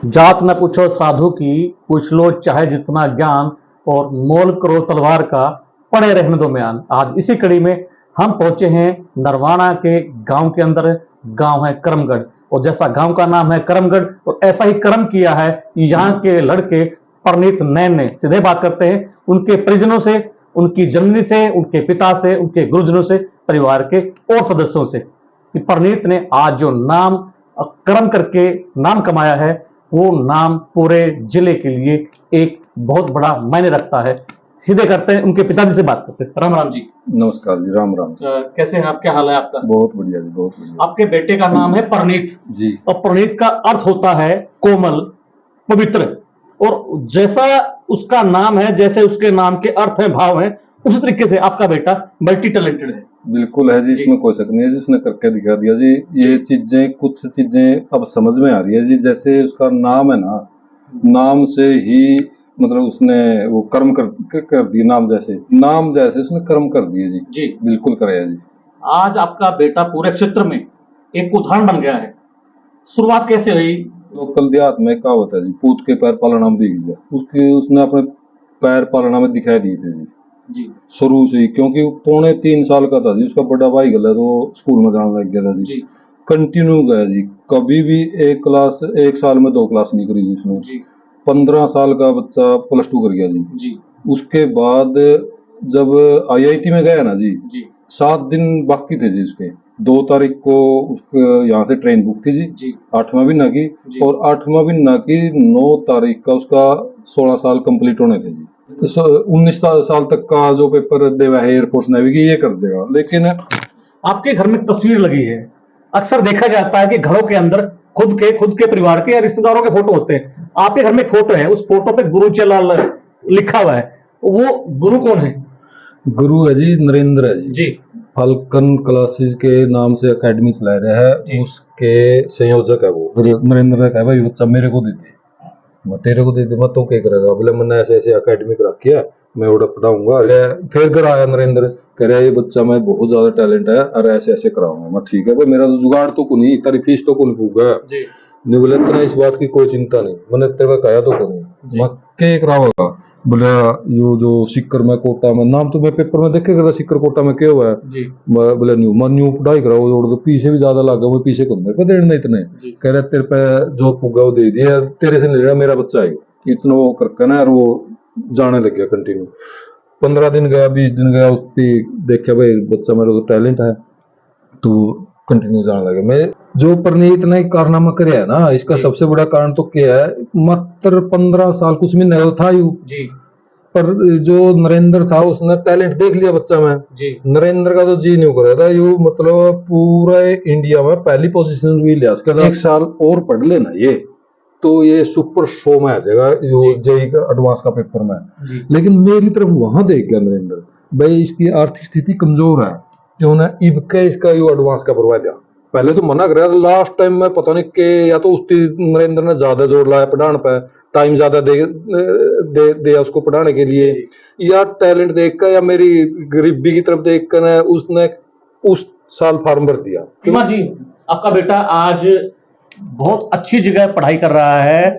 जात न पूछो साधु की, पूछ लो चाहे जितना ज्ञान, और मोल करो तलवार का, पड़े रहने दो म्यान। आज इसी कड़ी में हम पहुंचे हैं नरवाना के गांव के अंदर। गांव है करमगढ़, और जैसा गांव का नाम है करमगढ़, और ऐसा ही कर्म किया है यहाँ के लड़के परनीत नैन ने। सीधे बात करते हैं उनके परिजनों से, उनकी जननी से, उनके पिता से, उनके गुरुजनों से, परिवार के और सदस्यों से, कि परनीत ने आज जो नाम कर्म करके नाम कमाया है, वो नाम पूरे जिले के लिए एक बहुत बड़ा मायने रखता है। सीधे करते हैं उनके पिताजी से बात करते हैं। राम राम जी। नमस्कार जी, राम राम जी। कैसे हैं आप, क्या हाल है आपका? बहुत बढ़िया जी, बहुत बढ़िया। आपके बेटे का नाम है परनीत जी, और परनीत का अर्थ होता है कोमल, पवित्र। और जैसा उसका नाम है, जैसे उसके नाम के अर्थ हैं, भाव हैं, उसी तरीके से आपका बेटा मल्टी टैलेंटेड है। बिल्कुल है जी, इसमें कोई शक नहीं है जी, उसने करके दिखा दिया जी। ये चीजें, कुछ चीजें अब समझ में आ रही है जी। जैसे उसका नाम है ना, नाम से ही मतलब उसने वो कर्म कर दिए। नाम जैसे उसने कर्म कर दिए जी। जी बिल्कुल कराया जी। आज आपका बेटा पूरे क्षेत्र में एक उदाहरण बन गया है। शुरुआत कैसे रही? लोकल देहात में कहावत है जी, पूत के पैर पालना में दिख गया। उसने अपने पैर पालना में दिखाई दिए थे जी शुरू से ही। क्योंकि वो 3.25 साल का था जी, उसका बड़ा भाई गलत तो स्कूल में जाने लग गया था जी। कंटिन्यू गया जी, कभी भी एक साल में 2 क्लास नहीं करी जी उसने जी। 15 साल का बच्चा +2 कर गया जी। उसके बाद जब IIT में गया ना जी, 7 दिन बाकी थे जी उसके। 2 तारीख को उसके यहाँ से ट्रेन बुक थी जी। 8वां महीना की, और 8वां महीना की 9 तारीख का उसका 16 साल कंप्लीट होने थे जी। तो 19 साल तक का जो पेपर देवा है एयरफोर्स नेवी की, ये कर देगा। लेकिन आपके घर में तस्वीर लगी है। अक्सर देखा जाता है कि घरों के अंदर खुद के परिवार के या रिश्तेदारों के फोटो होते हैं। आपके घर में एक फोटो है, उस फोटो पे गुरु चलाल लिखा हुआ है। वो गुरु कौन है? गुरु है जी नरेंद्र है जी। फाल्कन क्लासेस के नाम से एकेडमी चला रहा है, उसके संयोजक है वो। नरेंद्र ने कहा भाई बच्चा मेरे को दे दे, मैं तेरे को दे दे, मैं तो क्या करेगा। बोले मैंने ऐसे ऐसे एकेडमी रखी है, मैं उड़ा पढ़ाऊंगा। फिर घर आया नरेंद्र, कह रहा है ये बच्चा में बहुत ज्यादा टैलेंट है, अरे ऐसे ऐसे कराऊंगा। मैं ठीक है भाई, मेरा तो जुगाड़ तो को नहीं, तेरी फीस तो कुल फूका है। बोले तेरा इस बात की कोई चिंता नहीं, मैंने तेरे को कहा तो को नहीं, मैं क्या कराऊंगा। बोले यो जो सिक्कर में कोटा में नाम तो मैं पेपर में देखे करता, सिक्कर कोटा में क्या हुआ है। बोले न्यू पढ़ाई कराओ, तो पीछे भी ज्यादा लगा, वो पीछे को मेरे पे देना इतने। कह रहे तेरे पे जो पुगा वो दे दिया, तेरे से नहीं लेना, मेरा बच्चा है। इतना वो करके ना, और वो जाने लग गया कंटिन्यू। 15 दिन गया, 20 दिन गया, उसकी देखा भाई बच्चा मेरा तो टैलेंट है, तो कंटिन्यू जाने लगे। मैं जो परनीत ने कारनामा करे है ना, इसका सबसे बड़ा कारण तो क्या है, मात्र 15 साल कुछ महीने था यू जी। पर जो नरेंद्र था उसने टैलेंट देख लिया बच्चा में जी। नरेंद्र का तो जी नहीं कर रहा था यू, मतलब पूरे इंडिया में पहली पोजीशन भी लिया। उसके 1 साल और पढ़ लेना ये, तो ये सुपर शो में आ जाएगा जो जेई का एडवांस का पेपर में। लेकिन मेरी तरफ वहां देख गया नरेंद्र, भाई इसकी आर्थिक स्थिति कमजोर है, क्यों ना इबके इसका यू एडवांस का करवा दिया। पहले तो मना कर, लास्ट टाइम में पता नहीं के, या तो उसकी नरेंद्र ने ज्यादा जोर लाया पढ़ाने पे, टाइम ज्यादा दे उसको पढ़ाने के लिए, या टैलेंट देखकर, या मेरी गरीबी की तरफ देखकर उसने उस साल फॉर्म भर दिया। जी, आपका बेटा आज बहुत अच्छी जगह पढ़ाई कर रहा है,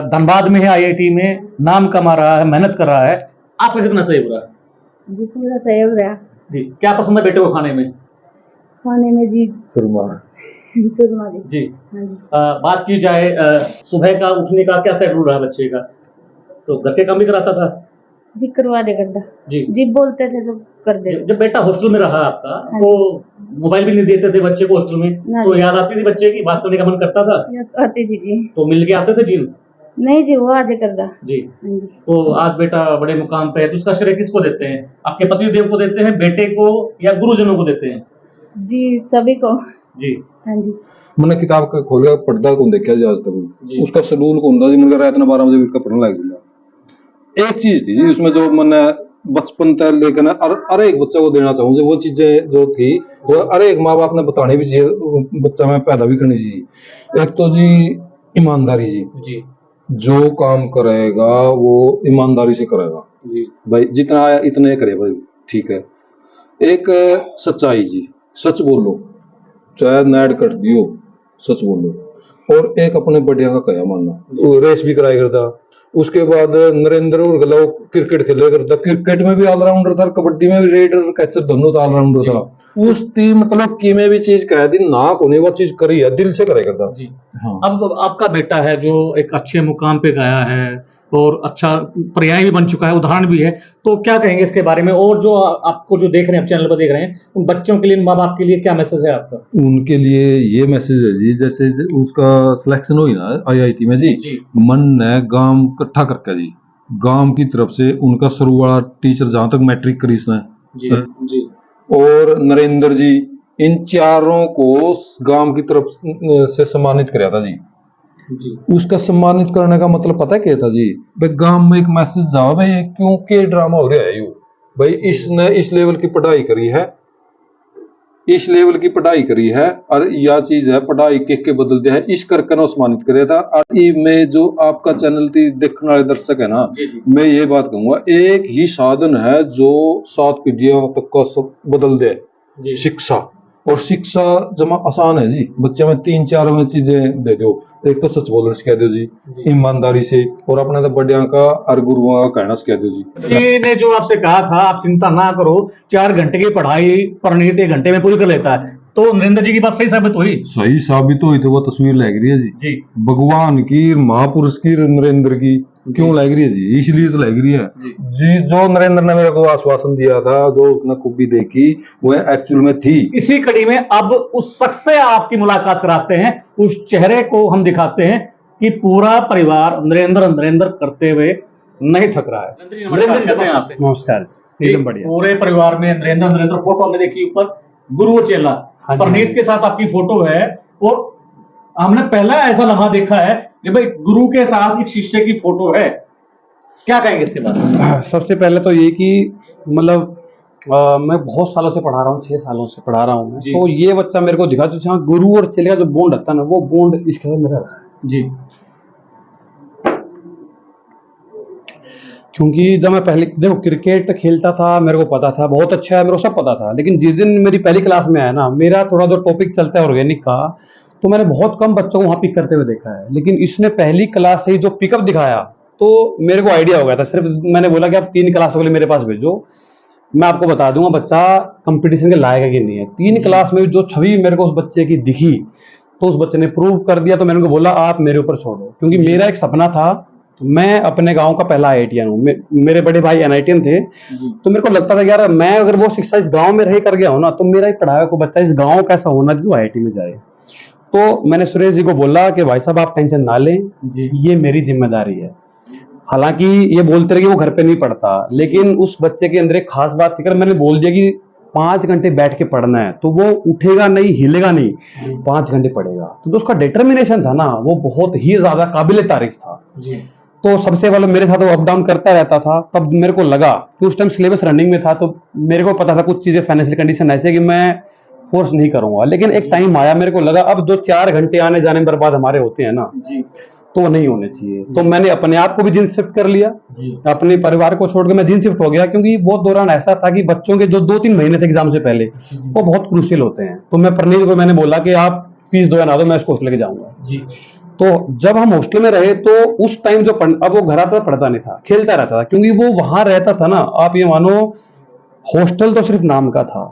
धनबाद में है, IIT में नाम कमा रहा है, मेहनत कर रहा है। आपका कितना सहयोग रहा? जी पूरा सहयोग रहा जी। क्या पसंद है बेटे को खाने में? खाने में जी सुरमा जी। बात की जाए सुबह का उठने का क्या शेड्यूल रहा बच्चे का? तो घर के काम भी कराता था जी? करवा दे करता जी बोलते थे तो कर दे। जब बेटा हॉस्टल में रहा आपका, तो मोबाइल भी नहीं देते थे बच्चे को हॉस्टल में, तो याद आती थी बच्चे की, बात करने का मन करता था? आती थी जी। तो मिल के आते थे जी? नहीं जी, वो आज करता जी। तो आज बेटा बड़े मुकाम पे है, तो उसका श्रेय किसको देते हैं? आपके पति देव को देते हैं, बेटे को, या गुरुजनों को देते हैं? जी सभी को जी। हाँ जी। मैंने किताब का खोला, पढ़ता कौन देखा जी आज तक, उसका शेड्यूल कौन था जी। मैंने रात में 12 बजे उसका पढ़ने लग जाता। एक चीज थी जी उसमें जो मैंने बचपन तक लेकर हर एक बच्चा को देना चाहूँ, वो चीजें जो थी वो हर एक माँ बाप ने बतानी भी चाहिए, बच्चा में पैदा भी करनी चाहिए। एक तो जी ईमानदारी जी, जो काम करेगा वो ईमानदारी से करेगा जी, भाई जितना आया इतने करे भाई, ठीक है। एक सच्चाई जी, सच बोलो, चाहे नेड कट दियो, सच बोलो। और एक अपने बढ़िया का कया मानना, वो रेस भी कराया करता। उसके बाद नरेंद्र और गलाव क्रिकेट खेला करता, क्रिकेट में भी ऑलराउंडर था, कबड्डी में भी रेडर कैचर दोनों तो ऑलराउंडर था। उस ती मतलब की में भी चीज कह दी ना कोने वो चीज करी है, दिल से करे करता जी। हाँ। अब आपका बेटा है जो एक अच्छे मुकाम पे गया है और अच्छा पर्याय भी बन चुका है, उदाहरण भी है, तो क्या कहेंगे इसके बारे में? और जो आपको जो देख रहे हैं, आप चैनल पर देख रहे हैं, उन बच्चों के लिए, माँ बाप के लिए क्या मैसेज है आपका? उनके लिए ये मैसेज है जी, जैसे उसका सिलेक्शन हुई ना आईआईटी में जी, मन ने गांव इकट्ठा करके जी, गांव की तरफ से उनका शुरू वाला टीचर जहां तक मैट्रिक करी इसने जी जी और नरेंद्र जी, इन चारों को गांव की तरफ से सम्मानित कराया था जी। उसका सम्मानित करने का मतलब पता क्या था जी, भाई गांव में एक मैसेज जाओ भाई क्यों के ड्रामा हो रहा है यू, भाई इसने इस लेवल की पढ़ाई करी है, इस लेवल की पढ़ाई करी है और यह चीज है पढ़ाई के बदल दिया है, इस करके ना सम्मानित करे था। और ये मैं जो आपका चैनल थी देखने वाले दर्शक है ना, मैं ये बात कहूंगा, एक ही साधन है जो 7 पीढ़ियों तक का सब बदल दे, शिक्षा। और शिक्षा जमा आसान है जी, बच्चे में 3-4 में चीजें दे दो, एक तो सच बोलना सिखा दो जी, ईमानदारी से, और अपने तो बड़िया का और गुरुओं का कहना सिखा दो जी। ने जो आपसे कहा था आप चिंता ना करो, 4 घंटे की पढ़ाई परनीत 1 घंटे में पूरी कर लेता है, तो नरेंद्र जी की बात सही साबित हुई? सही साबित हुई, तो वो तस्वीर लग रही है जी भगवान की, महापुरुष की, नरेंद्र की क्यों लग रही है जी, इसलिए तो लग रही है जी। जो नरेंद्र ने मेरे को आश्वासन दिया था, जो उसने खूबी देखी, वो एक्चुअल में थी। इसी कड़ी में अब उस शख्स से आपकी मुलाकात कराते हैं, उस चेहरे को हम दिखाते हैं कि पूरा परिवार नरेंद्र नरेंद्र करते हुए नहीं थक रहा है। नरेंद्र जी कैसे हैं आप? नमस्कार, एकदम बढ़िया। पूरे परिवार में नरेंद्र नरेंद्र फोटो हमने देखी ऊपर, गुरु और चेला परनीत के साथ आपकी फोटो है, और हमने पहला ऐसा लम्हा देखा है कि भाई गुरु के साथ एक शिष्य की फोटो है, क्या कहेंगे इसके बाद? सबसे पहले तो ये कि मतलब मैं बहुत सालों से पढ़ा रहा हूँ, 6 सालों से पढ़ा रहा हूँ मैं, तो ये बच्चा मेरे को दिखा, तो जहाँ गुरु और चेले का जो बॉन्ड रहता है ना, वो बॉन्ड इसके साथ मेरा रहा है जी। क्योंकि जब मैं पहले देखो क्रिकेट खेलता था, मेरे को पता था बहुत अच्छा है, मेरे को सब पता था, लेकिन जिस दिन मेरी पहली क्लास में आया ना, मेरा थोड़ा जो टॉपिक चलता है ऑर्गेनिक का, तो मैंने बहुत कम बच्चों को वहाँ पिक करते हुए देखा है, लेकिन इसने पहली क्लास से ही जो पिकअप दिखाया, तो मेरे को आइडिया हो गया था। सिर्फ मैंने बोला कि आप 3 क्लासों के लिए मेरे पास भेजो, मैं आपको बता दूंगा बच्चा कंपटीशन के लायक है कि नहीं है। 3 क्लास में जो छवि मेरे को उस बच्चे की दिखी, तो उस बच्चे ने प्रूव कर दिया, तो मैंने उनको बोला आप मेरे ऊपर छोड़ो, क्योंकि मेरा एक सपना था, मैं अपने गांव का पहला आईआईटीएन हूँ, मेरे बड़े भाई एनआईटीएन थे, तो मेरे को लगता था कि यार मैं अगर वो शिक्षा इस गांव में रह कर गया हूँ ना, तो मेरा एक पढ़ाया को बच्चा इस गांव कैसा होना जो आईआईटी में जाए। तो मैंने सुरेश जी को बोला कि भाई साहब आप टेंशन ना लें, ये मेरी जिम्मेदारी है। हालांकि ये बोलते रहे कि वो घर पे नहीं पढ़ता, लेकिन उस बच्चे के अंदर एक खास बात थी, मैंने बोल दिया कि 5 घंटे बैठ के पढ़ना है, तो वो उठेगा नहीं, हिलेगा नहीं, 5 घंटे पढ़ेगा। तो जो उसका डिटर्मिनेशन था ना, वो बहुत ही ज्यादा काबिले तारीफ था। तो सबसे पहले मेरे साथ वो अप डाउन करता रहता था, तब मेरे को लगा कि उस टाइम सिलेबस रनिंग में था, तो मेरे को पता था कुछ चीजें फाइनेंशियल कंडीशन ऐसे कि मैं फोर्स नहीं करूंगा, लेकिन एक टाइम आया, मेरे को लगा अब जो 4 घंटे आने जाने में बर्बाद हमारे होते हैं ना, तो वो नहीं होने चाहिए। तो मैंने अपने आप को भी जिन शिफ्ट कर लिया, अपने परिवार को छोड़ के मैं जिन शिफ्ट हो गया, क्योंकि वो दौरान ऐसा था कि बच्चों के जो 2-3 महीने थे एग्जाम से पहले, वो बहुत क्रूशियल होते हैं। तो मैं प्रणीत को मैंने बोला कि आप फीस दो या ना दो, मैं इसको हॉस्टल लेके जाऊंगा। तो जब हम हॉस्टल में रहे, तो उस टाइम जो अब वो घर आता पढ़ता नहीं था, खेलता रहता था, क्योंकि वो वहां रहता था ना, आप ये मानो हॉस्टल तो सिर्फ नाम का था।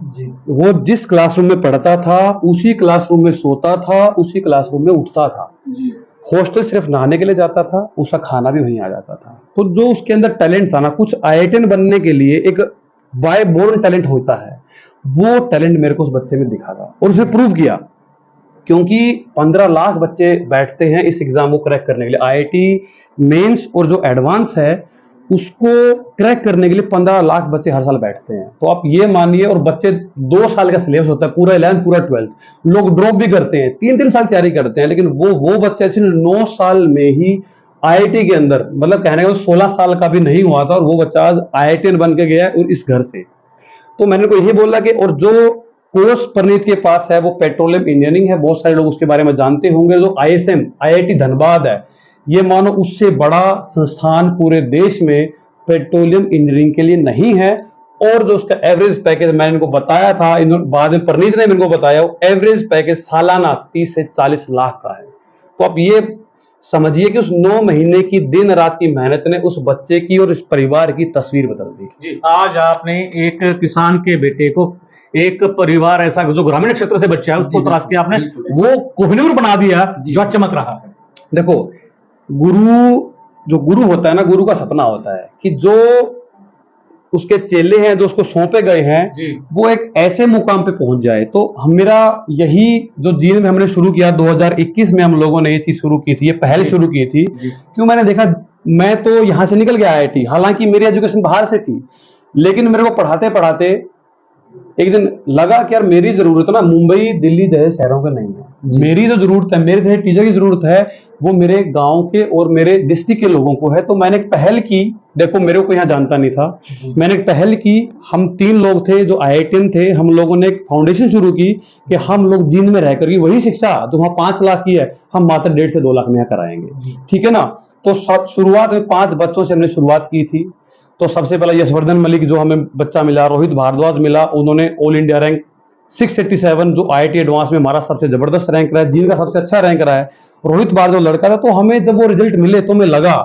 वो जिस क्लासरूम में पढ़ता था, उसी क्लासरूम में सोता था, उसी क्लासरूम में उठता था। हॉस्टल सिर्फ नहाने के लिए जाता था, उसका खाना भी वहीं आ जाता था। तो जो उसके अंदर टैलेंट था ना, कुछ आईआईटीएन बनने के लिए एक बाय बोर्न टैलेंट होता है, वो टैलेंट मेरे को उस बच्चे में दिखा था, और उसने प्रूव किया। क्योंकि 15 लाख बच्चे बैठते हैं इस एग्जाम को क्रैक करने के लिए, आईआईटी मेंस और जो एडवांस है उसको क्रैक करने के लिए 15 लाख बच्चे हर साल बैठते हैं। तो आप ये मानिए, और बच्चे 2 साल का सिलेबस होता है, पूरा 11th पूरा 12th, लोग ड्रॉप भी करते हैं, 3-3 साल तैयारी करते हैं, लेकिन वो बच्चे सिर्फ 9 साल में ही आईआईटी के अंदर, मतलब कहने का 16 साल का भी नहीं हुआ था, और वो बच्चा आज आईआईटीएन बन के गया और इस घर से। तो मैंने को यही बोला कि, और जो कोर्स परनीत के पास है वो पेट्रोलियम इंजीनियरिंग है, बहुत सारे लोग उसके बारे में जानते होंगे। जो आईएसएम आईआईटी धनबाद है, ये मानो उससे बड़ा संस्थान पूरे देश में पेट्रोलियम इंजीनियरिंग के लिए नहीं है। और जो उसका एवरेज पैकेज मैंने इनको बताया था, बाद में परनीत ने मेरे को बताया, एवरेज पैकेज सालाना 30 से 40 लाख का है। तो आप ये समझिए कि उस 9 महीने की दिन रात की मेहनत ने उस बच्चे की और इस परिवार की तस्वीर बदल दी। जी, आज आपने एक किसान के बेटे को, एक परिवार ऐसा जो ग्रामीण क्षेत्र से बच्चा है उसको जी, तराश के आपने बिल्कुल। वो कोहिनूर बना दिया जो आज चमक रहा है। देखो, जो गुरु होता है ना, गुरु का सपना होता है कि जो उसके चेले हैं, जो उसको सौंपे गए हैं, जी। वो एक ऐसे मुकाम पे पहुंच जाए। तो मेरा यही जो जीवन में हमने शुरू किया 2021 में, हम लोगों ने ये चीज शुरू की थी, ये पहल शुरू की थी। क्यों? मैंने देखा, मैं तो यहां से निकल गया IIT, हालांकि मेरी एजुकेशन बाहर से थी, लेकिन मेरे को पढ़ाते पढ़ाते एक दिन लगा कि यार मेरी जरूरत ना मुंबई दिल्ली जैसे शहरों का नहीं है। मेरी जो जरूरत है, मेरे जैसे टीचर की जरूरत है, वो मेरे गांव के और मेरे डिस्ट्रिक्ट के लोगों को है। तो मैंने एक पहल की, देखो मेरे को यहाँ जानता नहीं था, मैंने एक पहल की। हम 3 लोग थे जो IITian थे, हम लोगों ने एक फाउंडेशन शुरू की कि हम लोग जींद में रहकर की वही शिक्षा जो वहाँ 5 लाख की है, हम मात्र 1.5 से 2 लाख में यहाँ कराएंगे। ठीक है ना? तो शुरुआत में 5 बच्चों से हमने शुरुआत की थी। तो सबसे पहला यशवर्धन मलिक जो हमें बच्चा मिला, रोहित भारद्वाज मिला, उन्होंने ऑल इंडिया रैंक 687 जो IIT एडवांस में हमारा सबसे जबरदस्त रैंक रहा है, जिनका सबसे अच्छा रैंक रहा है, रोहित भारद्वाज लड़का था। तो हमें जब वो रिजल्ट मिले तो हमें लगा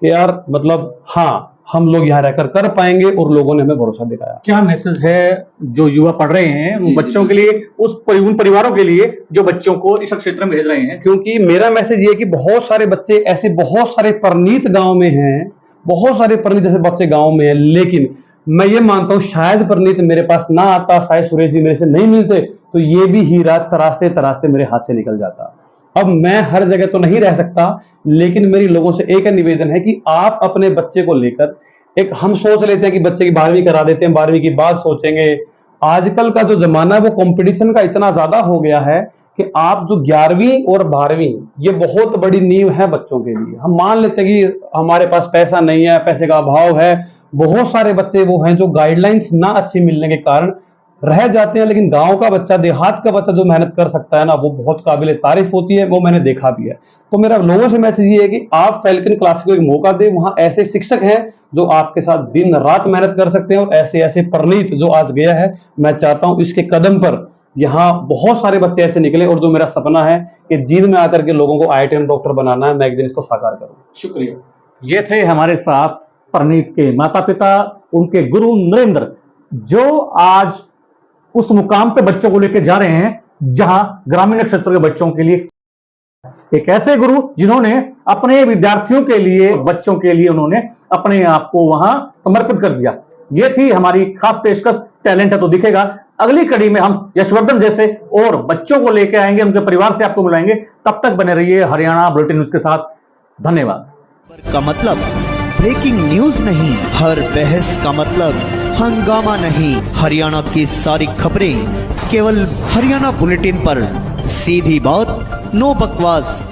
कि यार मतलब हाँ, हम लोग यहाँ रहकर कर पाएंगे, और लोगों ने हमें भरोसा दिखाया। क्या मैसेज है जो युवा पढ़ रहे हैं उन बच्चों के लिए, उन परिवारों के लिए जो बच्चों को इस क्षेत्र में भेज रहे हैं? क्योंकि मेरा मैसेज ये है कि बहुत सारे बच्चे ऐसे, बहुत सारे परनीत गांव में हैं, बहुत सारे परनीत जैसे बच्चे गांव में हैं, लेकिन मैं ये मानता हूं शायद परनीत मेरे पास ना आता, शायद सुरेश जी मेरे से नहीं मिलते, तो ये भी हीरा तराशते तराशते मेरे हाथ से निकल जाता। अब मैं हर जगह तो नहीं रह सकता, लेकिन मेरी लोगों से एक निवेदन है कि आप अपने बच्चे को लेकर, एक हम सोच लेते हैं कि बच्चे की 12वीं करा देते हैं, 12वीं के बाद सोचेंगे। आजकल का जो जमाना है वो कंपटीशन का इतना ज्यादा हो गया है कि आप जो 11वीं और 12वीं, ये बहुत बड़ी नींव है बच्चों के लिए। हम मान लेते हैं कि हमारे पास पैसा नहीं है, पैसे का अभाव है। बहुत सारे बच्चे वो हैं जो गाइडलाइंस ना अच्छी मिलने के कारण रह जाते हैं, लेकिन गांव का बच्चा, देहात का बच्चा जो मेहनत कर सकता है ना, वो बहुत काबिल तारीफ होती है, वो मैंने देखा भी है। तो मेरा लोगों से मैसेज ये है कि आप फैल्कन क्लास को एक मौका दें, वहां ऐसे शिक्षक हैं जो आपके साथ दिन रात मेहनत कर सकते हैं, और ऐसे ऐसे परनीत जो आज गया है, मैं चाहता हूं इसके कदम पर यहाँ बहुत सारे बच्चे ऐसे निकले, और जो मेरा सपना है कि जींद में आकर के लोगों को IITian डॉक्टर बनाना है, मैं एक दिन इसको साकार करूं। शुक्रिया। ये थे हमारे साथ परनीत के माता पिता, उनके गुरु नरेंद्र, जो आज उस मुकाम पे बच्चों को लेकर जा रहे हैं जहां ग्रामीण क्षेत्र के बच्चों के लिए एक ऐसे गुरु जिन्होंने अपने विद्यार्थियों के लिए, बच्चों के लिए उन्होंने अपने आप को वहां समर्पित कर दिया। ये थी हमारी खास पेशकश, टैलेंट है तो दिखेगा। अगली कड़ी में हम यशवर्धन जैसे और बच्चों को लेकर आएंगे, उनके परिवार से आपको मिलाएंगे। तब तक बने रहिए हरियाणा बुलेटिन न्यूज के साथ। धन्यवाद। का मतलब ब्रेकिंग न्यूज नहीं, हर बहस का मतलब हंगामा नहीं। हरियाणा की सारी खबरें केवल हरियाणा बुलेटिन पर, सीधी बात, नो बकवास।